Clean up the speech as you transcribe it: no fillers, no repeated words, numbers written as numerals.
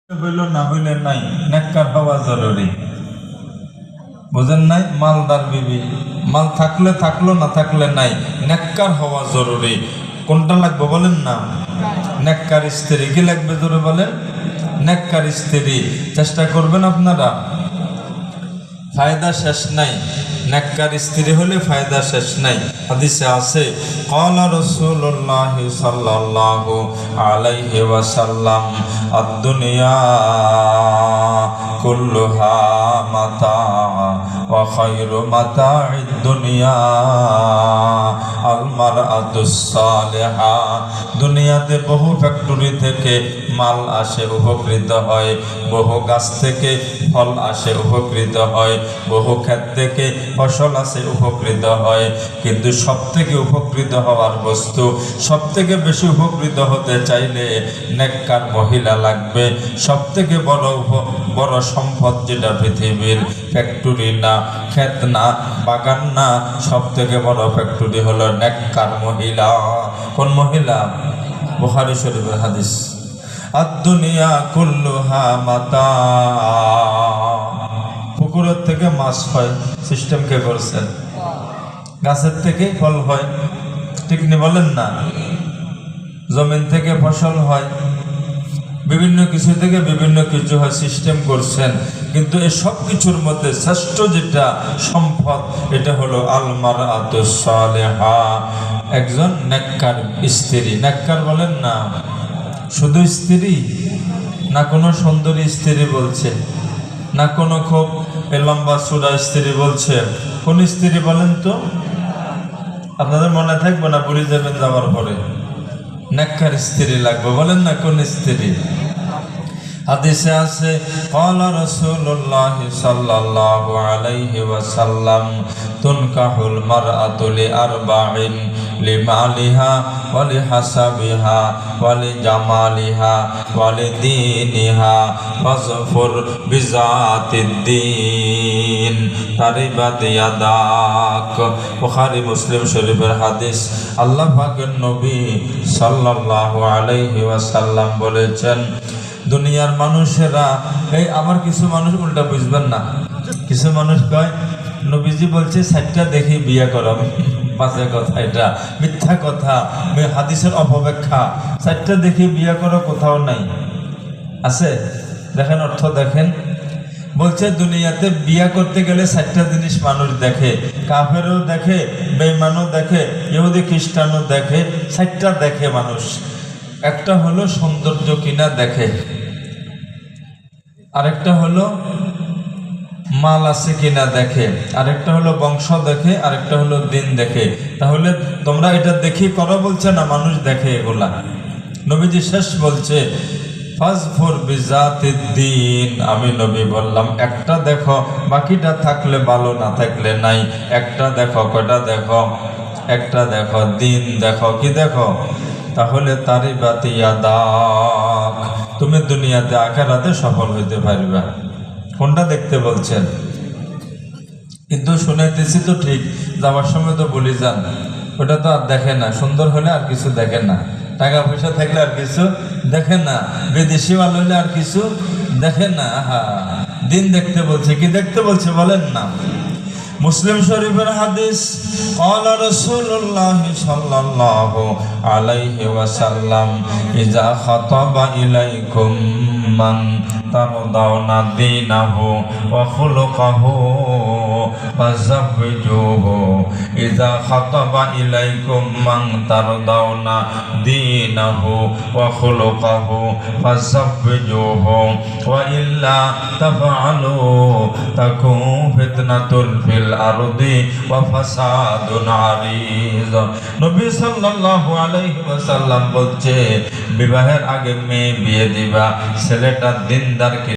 হইল না হইলে নাই, নেককার হওয়া জরুরি। বুঝেন নাই? মালদার বিবি, মাল থাকলে থাকলো, না থাকলে নাই, নেককার হওয়া জরুরি। কোনটা লাগবে বলেন না? নেককার স্ত্রী। কি লাগবে জোরে বলেন? নেককার স্ত্রী। চেষ্টা করবেন আপনারা, ফায়দা শেষ নাই। নেককার স্ত্রী হলে ফায়দা শেষ নাই। হাদিসে আছে, ক্বালা রাসূলুল্লাহ সাল্লাল্লাহু আলাইহি ওয়াসাল্লাম, আদ-দুনিয়া কুল্লুহা মাতা ওয়া খায়রু মাতা'id দুনিয়া আল মারআতুস সালিহা। দুনিয়াতে বহু ফ্যাক্টরি থেকে মাল আসে, উপকৃত হয়। বহু গাছ থেকে ফল আসে, উপকৃত হয়। বহু ক্ষেত থেকে ফসল আসে, উপকৃত হয়। কিন্তু সব থেকে উপকৃত হওয়ার বস্তু, সব থেকে বেশি উপকৃত হতে চাইলে নেককার মহিলা লাগবে। সব থেকে বড় সম্পদ যেটা পৃথিবীর, ফ্যাক্টরি না, ক্ষেত না, বাগান না, সব থেকে বড় ফ্যাক্টরি হলো নেককার মহিলা। কোন মহিলা? বুখারী শরীফের হাদিস, আদ-দুনিয়া কুল্লুহা মাতা। পুকুরের থেকে মাছ হয়, সিস্টেম কে করছেন? গাছের থেকে ফল হয়, ঠিক নি বলেন না? জমিন থেকে ফসল হয়, বিভিন্ন কিছু থেকে বিভিন্ন কিছু হয়, সিস্টেম করছেন। কিন্তু এই সব কিছুর মধ্যে শ্রেষ্ঠ যেটা সম্পদ, এটা হলো আল মারআতুস সালিহা, একজন নেককার স্ত্রী। নেককার বলেন না শুধু স্ত্রী, না কোনো সুন্দরী স্ত্রী বলছে, না কোনো খুব লম্বা চূড়া স্ত্রী বলছে। কোন স্ত্রী বলেন তো? আপনাদের মনে থাকবে না, বুড়ি যাবেন যাওয়ার পরে। নেককার স্ত্রী লাগবে, বলেন না কোন স্ত্রী? হাদিসে আছে, ক্বালা রাসূলুল্লাহ সাল্লাল্লাহু আলাইহি ওয়াসাল্লাম, তুনকাহুল মারআতু লিআরবাইন, লিমালিহা ওয়া লিহাসাবিহা ওয়া লিজামালিহা ওয়া লিদীনিহা ফাযফুর বিযাতিদ্দীন তারিবাত ইয়াদাক। বুখারী মুসলিম শরীফের হাদিস। আল্লাহ পাকের নবী সাল্লাল্লাহু আলাইহি ওয়াসাল্লাম বলেছেন, দুনিয়ার মানুষেরা, এই আমার কিছু মানুষ উল্টা বুঝবেন না, কিছু মানুষ কয় নবীজি বলছে 60টা দেখি বিয়ে করো। বাজে কথা, এটা মিথ্যা কথা, হাদিসের অপব্যাখ্যা। 60টা দেখি বিয়ে করো কোথাও নাই, আছে? দেখেন অর্থ দেখেন। বলছে দুনিয়াতে বিয়ে করতে গেলে 60টা জিনিস মানুষ দেখে, কাফেরও দেখে, বেঈমানও দেখে, ইহুদি খ্রিস্টানও দেখে। 60টা দেখে মানুষ। একটা হলো সৌন্দর্য কিনা দেখে, আরেকটা হলো মাল আছে কিনা দেখে, আরেকটা হলো বংশ দেখে, আরেকটা হলো দিন দেখে। তাহলে তোমরা এটা দেখি করো বলছে না, মানুষ দেখে এগুলা। নবীজি শেষ বলছে, ফাযফুর বিযাতিদ্দীন। আমি নবী বললাম একটা দেখো, বাকিটা থাকলে ভালো, না থাকলে নাই। একটা দেখো। কয়টা দেখো? একটা দেখো, দিন দেখো। কি দেখো? তাহলে তারিবাত ইয়াদাক, তুমি দুনিয়াতে আখিরাতে সফল হইতে পারবে। কোনটা দেখতে বলছেন? কিন্তু শুনাইতেছি তো ঠিক, যাওয়ার সময় তো বলি যান, ওটা তো আর দেখে না। সুন্দর হলে আর কিছু দেখে না, টাকা পয়সা থাকলে আর কিছু দেখে না, বিদেশি মাল হইলে আর কিছু দেখে না। দিন দেখতে বলছে। কি দেখতে বলছে বলেন না? মুসলিম শরীফের হাদিস, ক্বালা রাসূলুল্লাহ সাল্লাল্লাহু আলাইহি ওয়াসাল্লাম, ইযা খাতাবা ইলাইকুম মান তারদাউনা দীনাহু ওয়া খুলুকাহু ফাযাওwijuhu। ইযা খাতাবা ইলাইকুম মান তারদাউনা দীনাহু ওয়া খুলুকাহু ফাযাওwijuhu ওয়া ইল্লা তাফআলু তাকুন ফিতনাতুল ফিল আরদি ওয়া ফাসাদুন আরিজ। নবী সাল্লাল্লাহু আলাইহি ওয়াসাল্লাম বলছে, বিবাহের আগে মেয়ে বিয়ে দিবা, ছেলেটা দিনদার